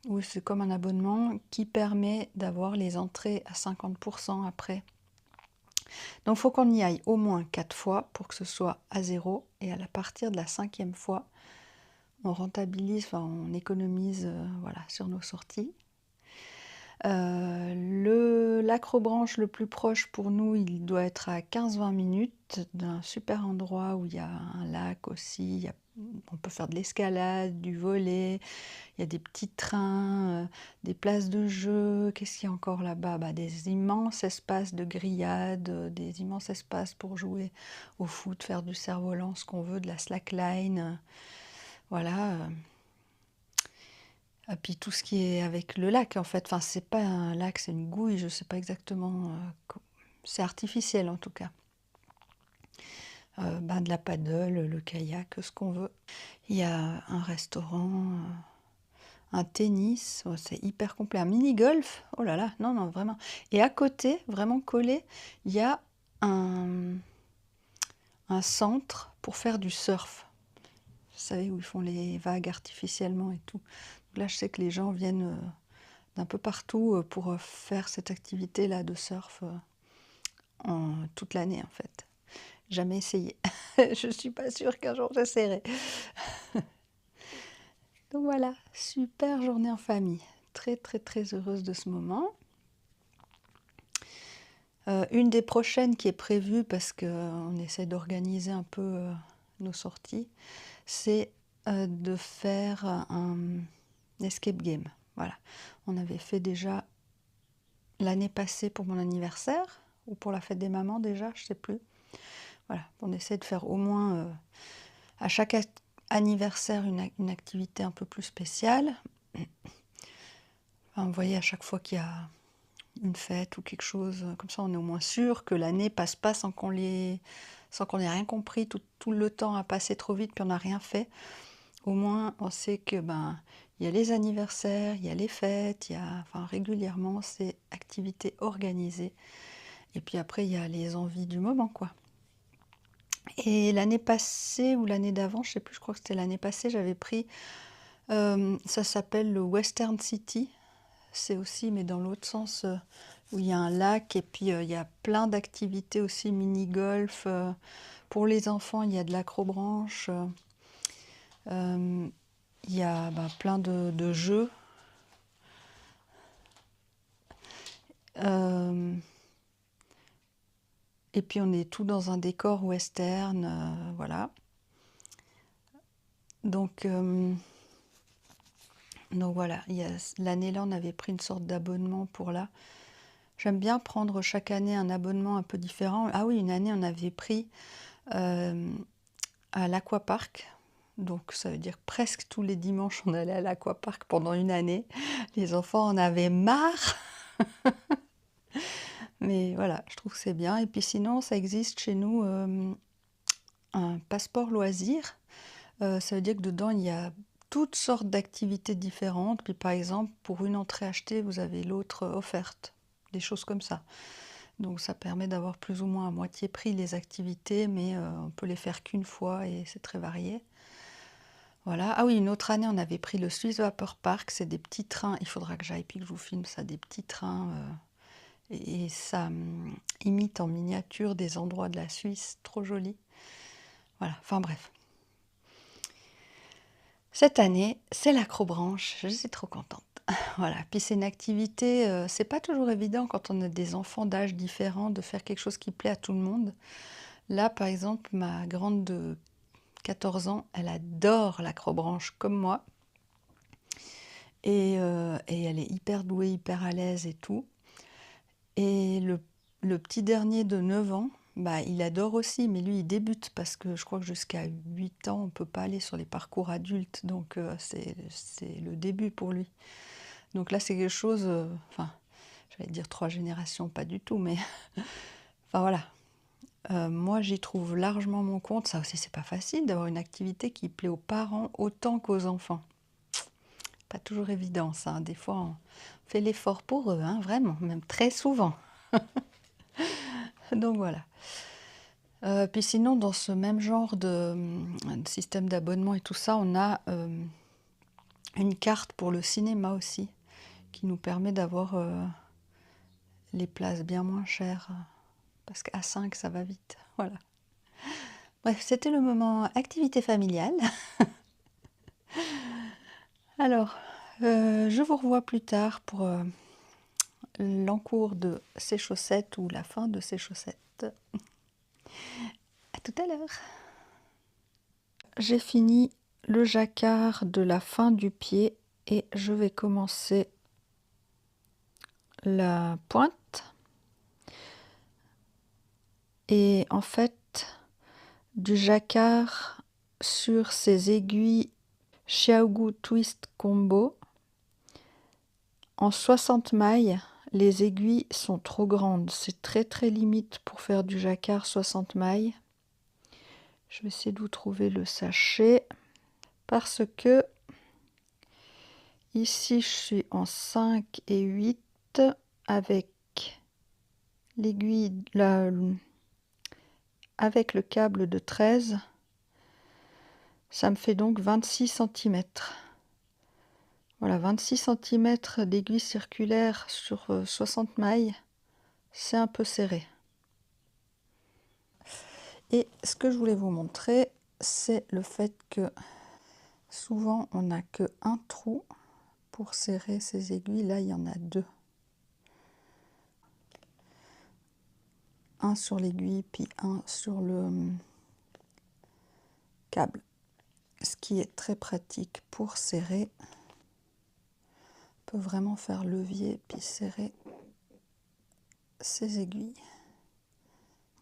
Oui, c'est comme un abonnement qui permet d'avoir les entrées à 50% après. Donc il faut qu'on y aille au moins 4 fois pour que ce soit à 0. Et à partir de la 5e fois, on rentabilise, enfin on économise voilà, sur nos sorties. L'acrobranche le plus proche pour nous, il doit être à 15-20 minutes d'un super endroit où il y a un lac aussi, on peut faire de l'escalade, du volley, il y a des petits trains, des places de jeu. Qu'est-ce qu'il y a encore là-bas? Des immenses espaces de grillades, des immenses espaces pour jouer au foot, faire du cerf-volant, ce qu'on veut, de la slackline. Voilà. Et puis tout ce qui est avec le lac, en fait. Enfin, c'est pas un lac, c'est une gouille, je sais pas exactement. C'est artificiel en tout cas. De la paddle, le kayak, ce qu'on veut. Il y a un restaurant, un tennis, oh, c'est hyper complet. Un mini-golf, oh là là, non, non, vraiment. Et à côté, vraiment collé, il y a un centre pour faire du surf. Vous savez, où ils font les vagues artificiellement et tout. Donc là, je sais que les gens viennent d'un peu partout pour faire cette activité-là de surf toute l'année, en fait. Jamais essayé. Je ne suis pas sûre qu'un jour j'essaierai. Donc voilà, super journée en famille. Très, très, très heureuse de ce moment. Une des prochaines qui est prévue, parce qu'on essaie d'organiser un peu nos sorties, c'est de faire un escape game. Voilà. On avait fait déjà l'année passée pour mon anniversaire, ou pour la fête des mamans déjà, je ne sais plus. Voilà, on essaie de faire au moins à chaque anniversaire une activité un peu plus spéciale. Enfin, vous voyez, à chaque fois qu'il y a une fête ou quelque chose, comme ça on est au moins sûr que l'année passe pas sans qu'on ait rien compris, tout le temps a passé trop vite puis on n'a rien fait. Au moins on sait que il y a les anniversaires, il y a les fêtes, il y a régulièrement ces activités organisées. Et puis après il y a les envies du moment, quoi. Et l'année passée ou l'année d'avant, je sais plus, je crois que c'était l'année passée, j'avais pris, ça s'appelle le Western City. C'est aussi, mais dans l'autre sens, où il y a un lac et puis il y a plein d'activités aussi, mini-golf. Pour les enfants, il y a de l'acrobranche. Il y a plein de jeux. Et puis on est tout dans un décor western, voilà. Donc voilà, l'année-là, on avait pris une sorte d'abonnement pour là. J'aime bien prendre chaque année un abonnement un peu différent. Ah oui, une année, on avait pris à l'aquapark. Donc ça veut dire presque tous les dimanches, on allait à l'aquapark pendant une année. Les enfants en avaient marre. Mais voilà, je trouve que c'est bien. Et puis sinon, ça existe chez nous un passeport loisir. Ça veut dire que dedans, il y a toutes sortes d'activités différentes. Puis par exemple, pour une entrée achetée, vous avez l'autre offerte. Des choses comme ça. Donc ça permet d'avoir plus ou moins à moitié prix les activités, mais on peut les faire qu'une fois et c'est très varié. Voilà. Ah oui, une autre année, on avait pris le Swiss Vapor Park. C'est des petits trains. Il faudra que j'aille puis que je vous filme ça, des petits trains. Et ça imite en miniature des endroits de la Suisse. Trop joli. Voilà. Enfin bref. Cette année, c'est l'acrobranche. Je suis trop contente. Voilà. Puis c'est une activité. C'est pas toujours évident quand on a des enfants d'âge différents de faire quelque chose qui plaît à tout le monde. Là, par exemple, ma grande de 14 ans, elle adore l'acrobranche comme moi. Et elle est hyper douée, hyper à l'aise et tout. Et le petit dernier de 9 ans, il adore aussi, mais lui, il débute parce que je crois que jusqu'à 8 ans, on ne peut pas aller sur les parcours adultes. Donc, c'est le début pour lui. Donc là, c'est quelque chose, j'allais dire 3 générations, pas du tout, mais enfin voilà. Moi, j'y trouve largement mon compte. Ça aussi, c'est pas facile d'avoir une activité qui plaît aux parents autant qu'aux enfants. Pas toujours évident, ça, hein. Des fois, on fait l'effort pour eux, hein, vraiment, même très souvent. Donc voilà. Puis sinon, dans ce même genre de système d'abonnement et tout ça, on a une carte pour le cinéma aussi, qui nous permet d'avoir les places bien moins chères, parce qu'à 5, ça va vite. Voilà. Bref, c'était le moment activité familiale. Alors, je vous revois plus tard pour l'encours de ces chaussettes ou la fin de ces chaussettes. À tout à l'heure. J'ai fini le jacquard de la fin du pied et je vais commencer la pointe. Et en fait, du jacquard sur ces aiguilles Xiaogu Twist Combo, En 60 mailles, les aiguilles sont trop grandes. C'est très limite pour faire du jacquard 60 mailles. Je vais essayer de vous trouver le sachet. Parce que ici, je suis en 5 et 8 avec l'aiguille, avec le câble de 13. Ça me fait donc 26 cm. Voilà, 26 cm d'aiguille circulaire sur 60 mailles, c'est un peu serré. Et ce que je voulais vous montrer, c'est le fait que souvent on n'a que un trou pour serrer ces aiguilles. Là, il y en a deux. Un sur l'aiguille, puis un sur le câble. Ce qui est très pratique pour serrer. On peut vraiment faire levier, puis serrer ces aiguilles.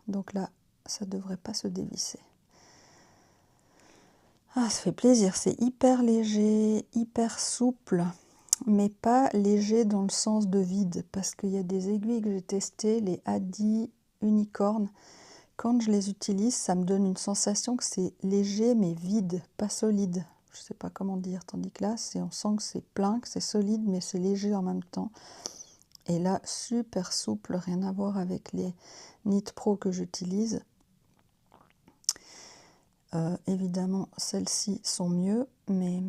Donc là, ça ne devrait pas se dévisser. Ah, ça fait plaisir, c'est hyper léger, hyper souple, mais pas léger dans le sens de vide, parce qu'il y a des aiguilles que j'ai testées, les Addi Unicorn. Quand je les utilise, ça me donne une sensation que c'est léger mais vide, pas solide. Je ne sais pas comment dire, tandis que là, on sent que c'est plein, que c'est solide, mais c'est léger en même temps. Et là, super souple, rien à voir avec les Knit Pro que j'utilise. Évidemment, celles-ci sont mieux, mais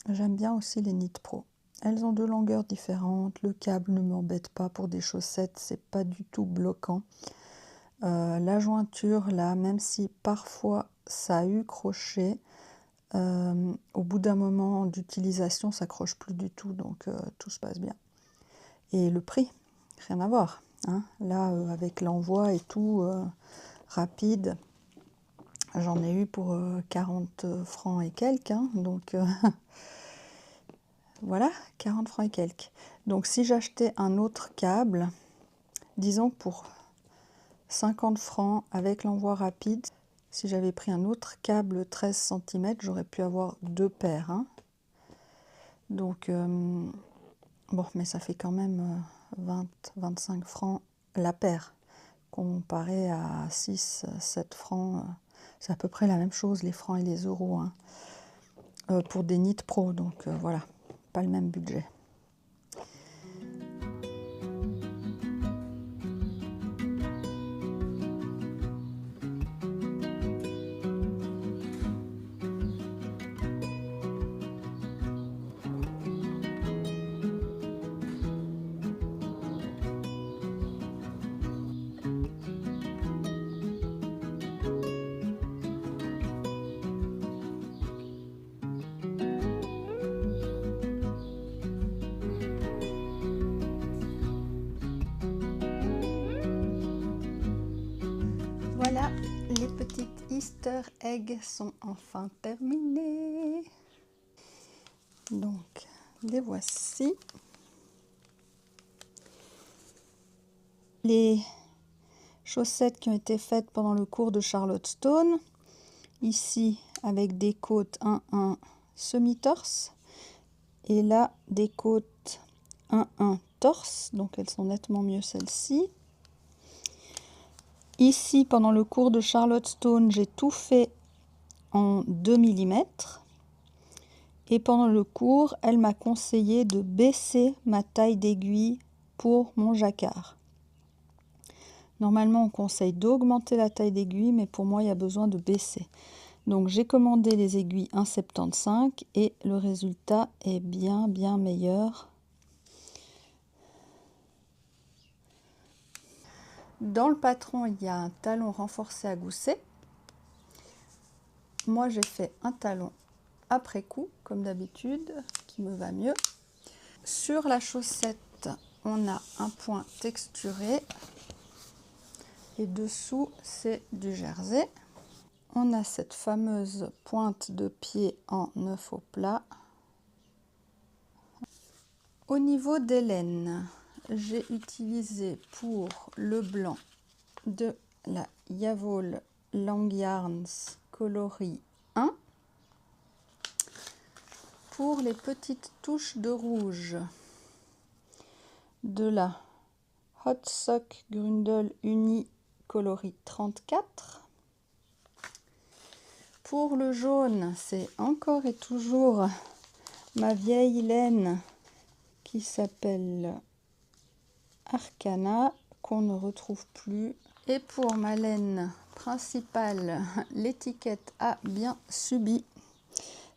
j'aime bien aussi les Knit Pro. Elles ont deux longueurs différentes, le câble ne m'embête pas pour des chaussettes, c'est pas du tout bloquant. La jointure, là, même si parfois ça a eu crochet, au bout d'un moment d'utilisation, ça accroche plus du tout, donc tout se passe bien. Et le prix, rien à voir. Hein. Là, avec l'envoi et tout, rapide, j'en ai eu pour 40 francs et quelques, hein, donc voilà, 40 francs et quelques. Donc si j'achetais un autre câble, disons pour 50 francs avec l'envoi rapide, si j'avais pris un autre câble 13 cm, j'aurais pu avoir deux paires. Hein. Donc, bon, mais ça fait quand même 20-25 francs la paire. Comparé à 6-7 francs, c'est à peu près la même chose, les francs et les euros. Hein. Pour des Knit Pro, donc voilà, pas le même budget. Voilà, les petites Easter eggs sont enfin terminées. Donc, les voici. Les chaussettes qui ont été faites pendant le cours de Charlotte Stone. Ici, avec des côtes 1-1 semi-torse. Et là, des côtes 1-1 torse. Donc, elles sont nettement mieux celles-ci. Ici, pendant le cours de Charlotte Stone, j'ai tout fait en 2 mm. Et pendant le cours, elle m'a conseillé de baisser ma taille d'aiguille pour mon jacquard. Normalement, on conseille d'augmenter la taille d'aiguille, mais pour moi, il y a besoin de baisser. Donc, j'ai commandé les aiguilles 1,75 et le résultat est bien meilleur. Dans le patron, il y a un talon renforcé à gousset. Moi, j'ai fait un talon après coup, comme d'habitude, qui me va mieux. Sur la chaussette, on a un point texturé. Et dessous, c'est du jersey. On a cette fameuse pointe de pied en 9 au plat. Au niveau des laines, j'ai utilisé pour le blanc de la Yavol Long Yarns coloris 1. Pour les petites touches de rouge, de la Hot Sock Grundle Uni coloris 34. Pour le jaune, c'est encore et toujours ma vieille laine qui s'appelle Arcana, qu'on ne retrouve plus. Et pour ma laine principale, l'étiquette a bien subi.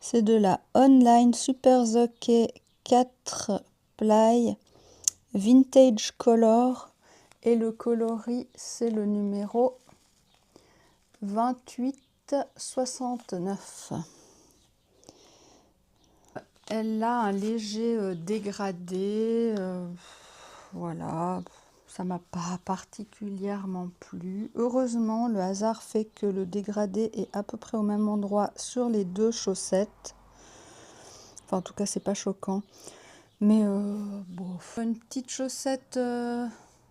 C'est de la Online Super Zoké 4 ply Vintage Color. Et le coloris, c'est le numéro 2869. Elle a un léger dégradé. Voilà, ça m'a pas particulièrement plu. Heureusement, le hasard fait que le dégradé est à peu près au même endroit sur les deux chaussettes. Enfin, en tout cas, c'est pas choquant. Mais bon, une petite chaussette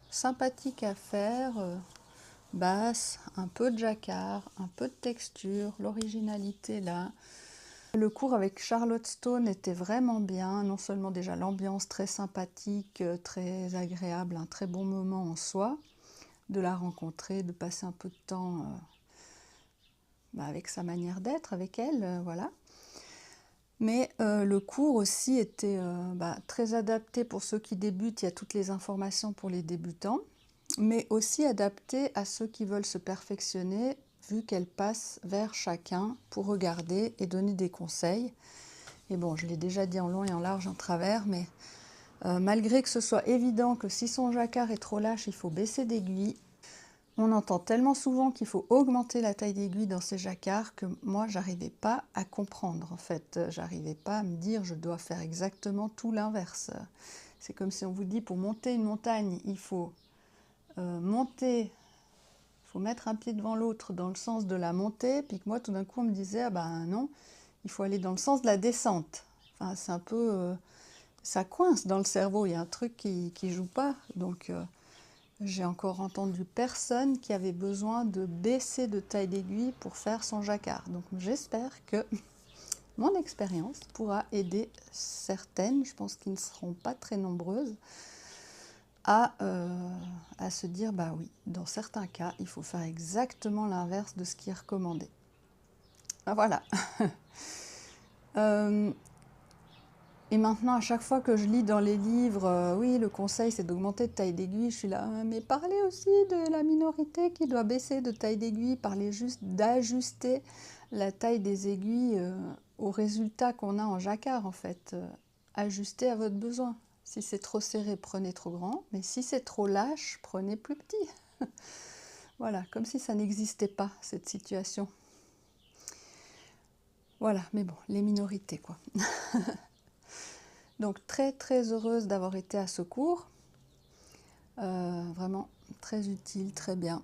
sympathique à faire. Basse, un peu de jacquard, un peu de texture, l'originalité là. Le cours avec Charlotte Stone était vraiment bien, non seulement déjà l'ambiance très sympathique, très agréable, un très bon moment en soi, de la rencontrer, de passer un peu de temps avec sa manière d'être, avec elle, voilà. Mais le cours aussi était très adapté pour ceux qui débutent, il y a toutes les informations pour les débutants, mais aussi adapté à ceux qui veulent se perfectionner, vu qu'elle passe vers chacun pour regarder et donner des conseils. Et bon, je l'ai déjà dit en long et en large, en travers, mais malgré que ce soit évident que si son jacquard est trop lâche, il faut baisser d'aiguille, on entend tellement souvent qu'il faut augmenter la taille d'aiguille dans ces jacquards que moi, j'arrivais pas à comprendre. En fait, j'arrivais pas à me dire je dois faire exactement tout l'inverse. C'est comme si on vous dit pour monter une montagne, il faut monter, il faut mettre un pied devant l'autre dans le sens de la montée, puis que moi, tout d'un coup, on me disait ah ben non, il faut aller dans le sens de la descente. Enfin, c'est un peu... ça coince dans le cerveau, il y a un truc qui joue pas. Donc, j'ai encore entendu personne qui avait besoin de baisser de taille d'aiguille pour faire son jacquard. Donc, j'espère que mon expérience pourra aider certaines, je pense qu'ils ne seront pas très nombreuses, à se dire, bah oui, dans certains cas, il faut faire exactement l'inverse de ce qui est recommandé. Ah, voilà. Et maintenant, à chaque fois que je lis dans les livres, oui, le conseil c'est d'augmenter de taille d'aiguille, je suis là, mais parlez aussi de la minorité qui doit baisser de taille d'aiguille, parlez juste d'ajuster la taille des aiguilles au résultat qu'on a en jacquard en fait. Ajustez à votre besoin. Si c'est trop serré, prenez trop grand, mais si c'est trop lâche, prenez plus petit. Voilà, comme si ça n'existait pas, cette situation. Voilà, mais bon, les minorités quoi. Donc très très heureuse d'avoir été à ce cours, vraiment très utile, très bien.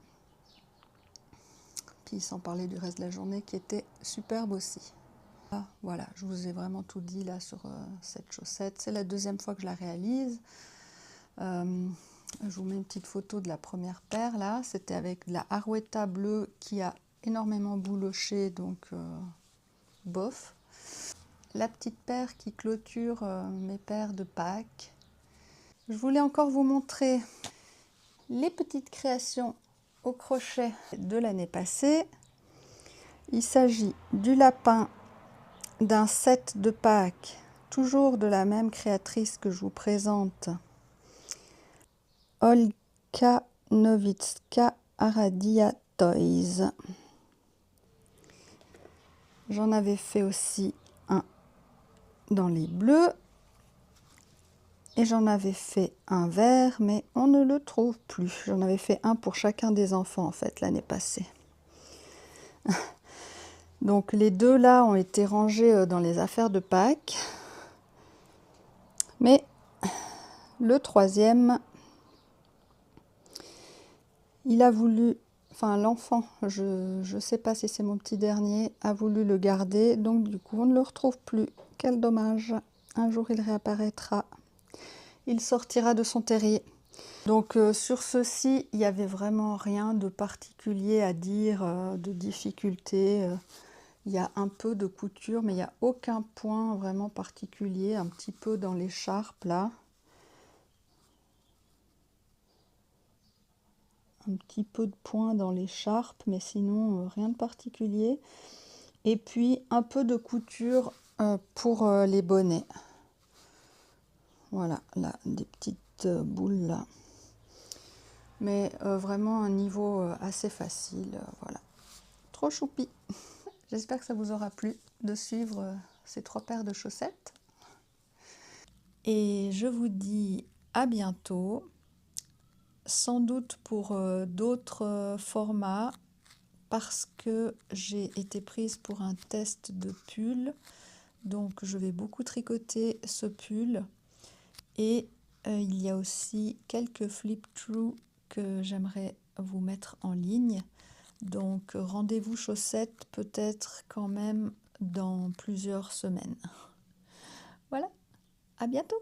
Puis sans parler du reste de la journée qui était superbe aussi. Ah, voilà, je vous ai vraiment tout dit là sur cette chaussette. C'est la deuxième fois que je la réalise. Je vous mets une petite photo de la première paire là. C'était avec de la Arwetta bleue qui a énormément bouloché, donc bof. La petite paire qui clôture mes paires de Pâques. Je voulais encore vous montrer les petites créations au crochet de l'année passée. Il s'agit du lapin d'un set de Pâques, toujours de la même créatrice que je vous présente, Olka Nowicka Aradia Toys. J'en avais fait aussi un dans les bleus. Et j'en avais fait un vert, mais on ne le trouve plus. J'en avais fait un pour chacun des enfants, en fait, l'année passée. Donc les deux là ont été rangés dans les affaires de Pâques. Mais le troisième, il a voulu, enfin l'enfant, je ne sais pas si c'est mon petit dernier, a voulu le garder. Donc du coup, on ne le retrouve plus. Quel dommage. Un jour, il réapparaîtra. Il sortira de son terrier. Donc sur ceci, il n'y avait vraiment rien de particulier à dire, de difficulté. Il y a un peu de couture, mais il n'y a aucun point vraiment particulier. Un petit peu dans l'écharpe là. un petit peu de point dans l'écharpe, mais sinon rien de particulier. Et puis un peu de couture pour les bonnets. Voilà, là, des petites boules là. Mais vraiment un niveau assez facile, voilà. Trop choupi. J'espère que ça vous aura plu de suivre ces 3 paires de chaussettes. Et je vous dis à bientôt, sans doute pour d'autres formats, parce que j'ai été prise pour un test de pull. Donc je vais beaucoup tricoter ce pull. Et il y a aussi quelques flip-through que j'aimerais vous mettre en ligne. Donc rendez-vous chaussettes peut-être quand même dans plusieurs semaines. Voilà, à bientôt!